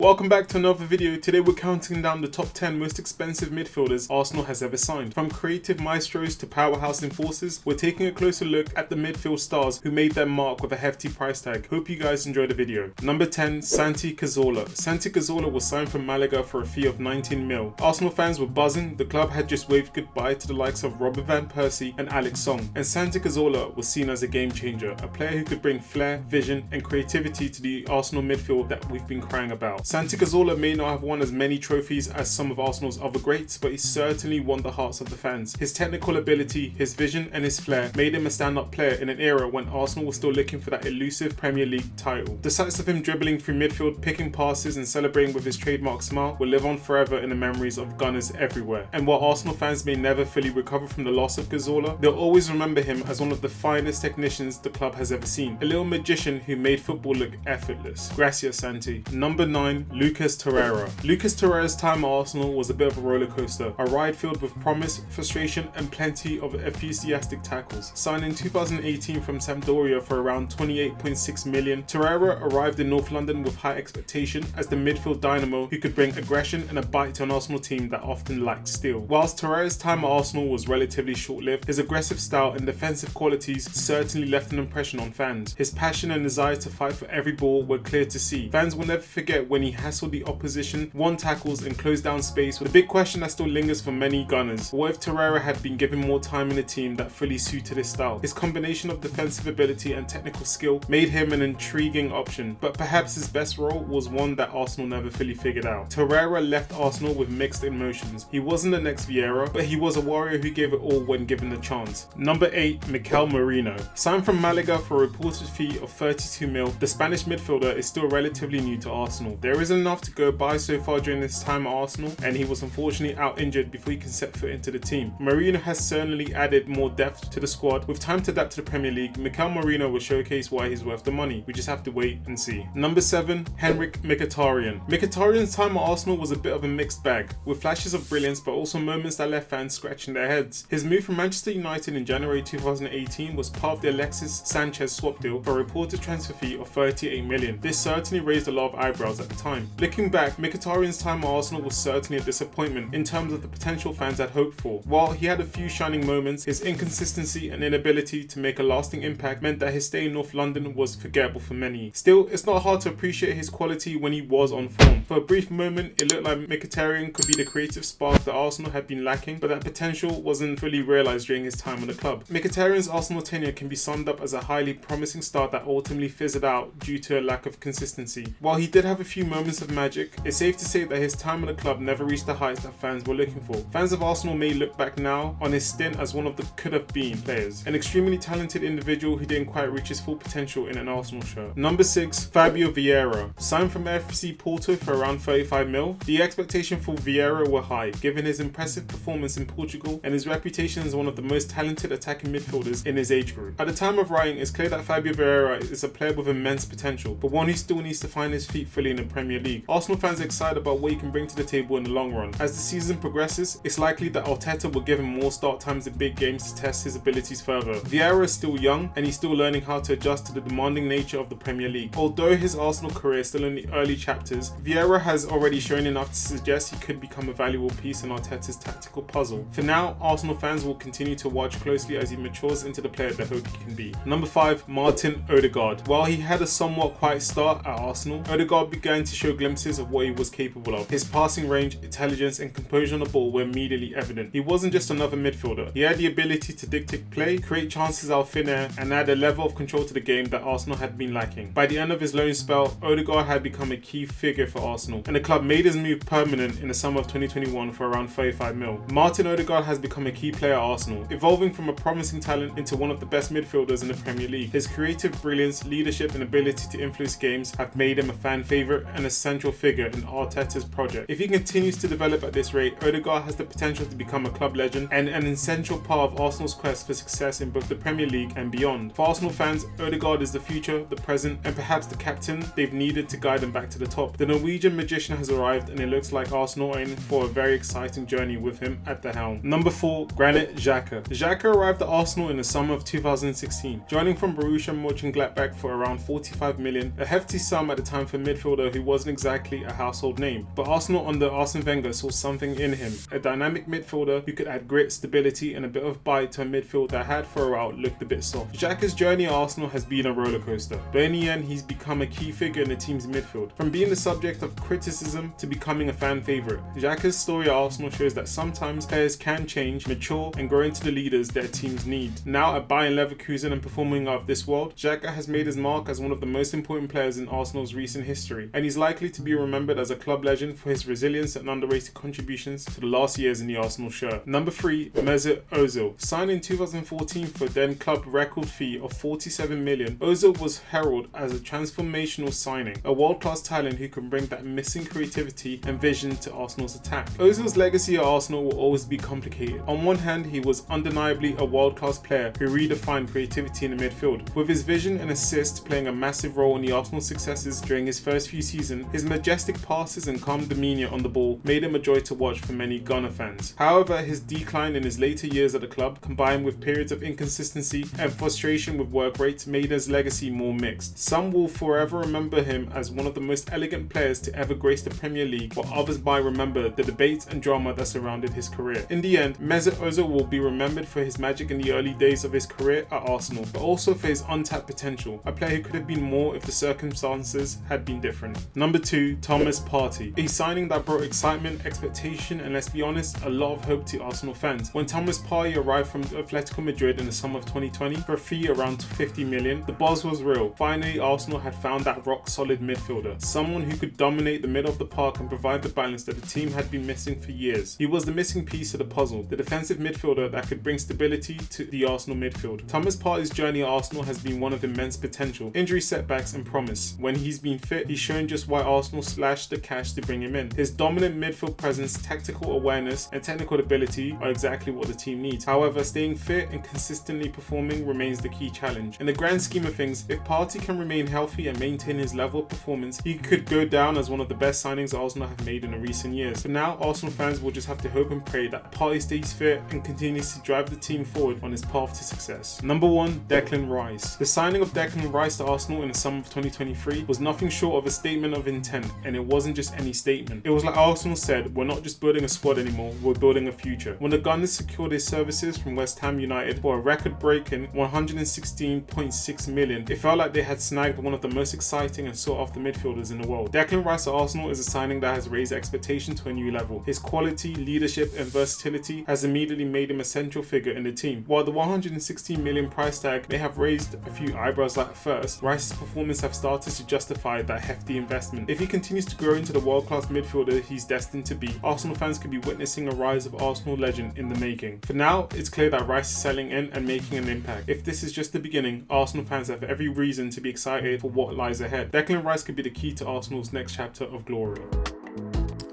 Welcome back to another video. Today we're counting down the top 10 most expensive midfielders Arsenal has ever signed. From creative maestros to powerhouse enforcers, we're taking a closer look at the midfield stars who made their mark with a hefty price tag. Hope you guys enjoy the video. Number 10, Santi Cazorla. Santi Cazorla was signed from Malaga for a fee of 19 mil. Arsenal fans were buzzing. The club had just waved goodbye to the likes of Robert van Persie and Alex Song. And Santi Cazorla was seen as a game changer, a player who could bring flair, vision and creativity to the Arsenal midfield that we've been crying about. Santi Cazorla may not have won as many trophies as some of Arsenal's other greats, but he certainly won the hearts of the fans. His technical ability, his vision and his flair made him a stand-up player in an era when Arsenal was still looking for that elusive Premier League title. The sights of him dribbling through midfield, picking passes and celebrating with his trademark smile will live on forever in the memories of Gunners everywhere. And while Arsenal fans may never fully recover from the loss of Cazorla, they'll always remember him as one of the finest technicians the club has ever seen. A little magician who made football look effortless. Gracias, Santi. Number 9, Lucas Torreira. Lucas Torreira's time at Arsenal was a bit of a roller coaster, a ride filled with promise, frustration and plenty of enthusiastic tackles. Signed in 2018 from Sampdoria for around 28.6 million, Torreira arrived in North London with high expectation as the midfield dynamo who could bring aggression and a bite to an Arsenal team that often lacked steel. Whilst Torreira's time at Arsenal was relatively short-lived, his aggressive style and defensive qualities certainly left an impression on fans. His passion and desire to fight for every ball were clear to see. Fans will never forget when he hassled the opposition, won tackles and closed down space. The big question that still lingers for many Gunners: what if Torreira had been given more time in a team that fully suited his style? His combination of defensive ability and technical skill made him an intriguing option, but perhaps his best role was one that Arsenal never fully figured out. Torreira left Arsenal with mixed emotions. He wasn't the next Vieira, but he was a warrior who gave it all when given the chance. Number 8, Mikel Merino. Signed from Malaga for a reported fee of 32 mil, the Spanish midfielder is still relatively new to Arsenal. There isn't enough to go by so far during his time at Arsenal, and he was unfortunately out injured before he can set foot into the team. Merino has certainly added more depth to the squad. With time to adapt to the Premier League, Mikel Merino will showcase why he's worth the money. We just have to wait and see. Number 7, Henrik Mkhitaryan. Mkhitaryan's time at Arsenal was a bit of a mixed bag, with flashes of brilliance but also moments that left fans scratching their heads. His move from Manchester United in January 2018 was part of the Alexis Sanchez swap deal for a reported transfer fee of 38 million. This certainly raised a lot of eyebrows at the time. Looking back, Mkhitaryan's time at Arsenal was certainly a disappointment in terms of the potential fans had hoped for. While he had a few shining moments, his inconsistency and inability to make a lasting impact meant that his stay in North London was forgettable for many. Still, it's not hard to appreciate his quality when he was on form. For a brief moment, it looked like Mkhitaryan could be the creative spark that Arsenal had been lacking, but that potential wasn't fully realised during his time on the club. Mkhitaryan's Arsenal tenure can be summed up as a highly promising start that ultimately fizzled out due to a lack of consistency. While he did have a few moments of magic, it's safe to say that his time on the club never reached the heights that fans were looking for. Fans of Arsenal may look back now on his stint as one of the could-have-been players, an extremely talented individual who didn't quite reach his full potential in an Arsenal shirt. Number 6, Fabio Vieira. Signed from FC Porto for around 35 mil, the expectations for Vieira were high, given his impressive performance in Portugal and his reputation as one of the most talented attacking midfielders in his age group. At the time of writing, it's clear that Fabio Vieira is a player with immense potential, but one who still needs to find his feet fully in the Premier League. Arsenal fans are excited about what he can bring to the table in the long run. As the season progresses, it's likely that Arteta will give him more start times in big games to test his abilities further. Vieira is still young and he's still learning how to adjust to the demanding nature of the Premier League. Although his Arsenal career is still in the early chapters, Vieira has already shown enough to suggest he could become a valuable piece in Arteta's tactical puzzle. For now, Arsenal fans will continue to watch closely as he matures into the player they hope he can be. Number 5, Martin Odegaard. While he had a somewhat quiet start at Arsenal, Odegaard began to show glimpses of what he was capable of. His passing range, intelligence and composure on the ball were immediately evident. He wasn't just another midfielder. He had the ability to dictate play, create chances out of thin air and add a level of control to the game that Arsenal had been lacking. By the end of his loan spell, Odegaard had become a key figure for Arsenal, and the club made his move permanent in the summer of 2021 for around 35 mil. Martin Odegaard has become a key player at Arsenal, evolving from a promising talent into one of the best midfielders in the Premier League. His creative brilliance, leadership and ability to influence games have made him a fan favourite and a central figure in Arteta's project. If he continues to develop at this rate, Odegaard has the potential to become a club legend and an essential part of Arsenal's quest for success in both the Premier League and beyond. For Arsenal fans, Odegaard is the future, the present and perhaps the captain they've needed to guide them back to the top. The Norwegian Belgian magician has arrived, and it looks like Arsenal are in for a very exciting journey with him at the helm. Number 4, Granit Xhaka. Xhaka arrived at Arsenal in the summer of 2016, joining from Borussia Mönchengladbach for around 45 million, a hefty sum at the time for a midfielder who wasn't exactly a household name. But Arsenal under Arsene Wenger saw something in him, a dynamic midfielder who could add grit, stability and a bit of bite to a midfield that had for a while looked a bit soft. Xhaka's journey at Arsenal has been a roller coaster, but in the end he's become a key figure in the team's midfield. From being the subject of criticism to becoming a fan favourite, Xhaka's story at Arsenal shows that sometimes players can change, mature and grow into the leaders their teams need. Now at Bayern Leverkusen and performing out of this world, Xhaka has made his mark as one of the most important players in Arsenal's recent history, and he's likely to be remembered as a club legend for his resilience and underrated contributions to the last years in the Arsenal shirt. Number 3, Mesut Ozil. Signed in 2014 for a then club record fee of 47 million, Ozil was heralded as a transformational signing, a world-class talent who can bring that missing creativity and vision to Arsenal's attack. Ozil's legacy at Arsenal will always be complicated. On one hand, he was undeniably a world-class player who redefined creativity in the midfield, with his vision and assist playing a massive role in the Arsenal successes during his first few seasons. His majestic passes and calm demeanour on the ball made him a joy to watch for many Gunner fans. However, his decline in his later years at the club, combined with periods of inconsistency and frustration with work rates, made his legacy more mixed. Some will forever remember him as one of the most elegant players to ever grace the Premier League, while others might remember the debates and drama that surrounded his career. In the end, Mesut Ozil will be remembered for his magic in the early days of his career at Arsenal, but also for his untapped potential, a player who could have been more if the circumstances had been different. Number 2, Thomas Partey. A signing that brought excitement, expectation and, let's be honest, a lot of hope to Arsenal fans. When Thomas Partey arrived from Atletico Madrid in the summer of 2020 for a fee around 50 million, the buzz was real. Finally, Arsenal had found that rock-solid midfielder, someone who could dominate the middle of the park and provide the balance that the team had been missing for years. He was the missing piece of the puzzle, the defensive midfielder that could bring stability to the Arsenal midfield. Thomas Partey's journey at Arsenal has been one of immense potential, injury setbacks and promise. When he's been fit, he's shown just why Arsenal slashed the cash to bring him in. His dominant midfield presence, tactical awareness and technical ability are exactly what the team needs. However, staying fit and consistently performing remains the key challenge. In the grand scheme of things, if Partey can remain healthy and maintain his level of performance, he could go down as one of the best signings Arsenal have made in the recent years. For now, Arsenal fans will just have to hope and pray that Partey stays fit and continues to drive the team forward on his path to success. Number 1, Declan Rice. The signing of Declan Rice to Arsenal in the summer of 2023 was nothing short of a statement of intent, and it wasn't just any statement. It was like Arsenal said, we're not just building a squad anymore, we're building a future. When the Gunners secured his services from West Ham United for a record-breaking 116.6 million, it felt like they had snagged one of the most exciting and sought-after midfielders in the world. Declan Rice at Arsenal is a signing that has raised expectation to a new level. His quality, leadership and versatility has immediately made him a central figure in the team. While the 116 million price tag may have raised a few eyebrows at first, Rice's performance have started to justify that hefty investment. If he continues to grow into the world-class midfielder he's destined to be, Arsenal fans could be witnessing a rise of Arsenal legend in the making. For now, it's clear that Rice is selling in and making an impact. If this is just the beginning, Arsenal fans have every reason to be excited for what lies ahead. Declan Rice could be the key to Arsenal's next chapter of glory.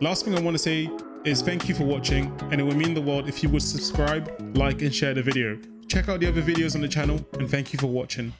Last thing I want to say is thank you for watching, and it would mean the world if you would subscribe, like and share the video. Check out the other videos on the channel, and thank you for watching.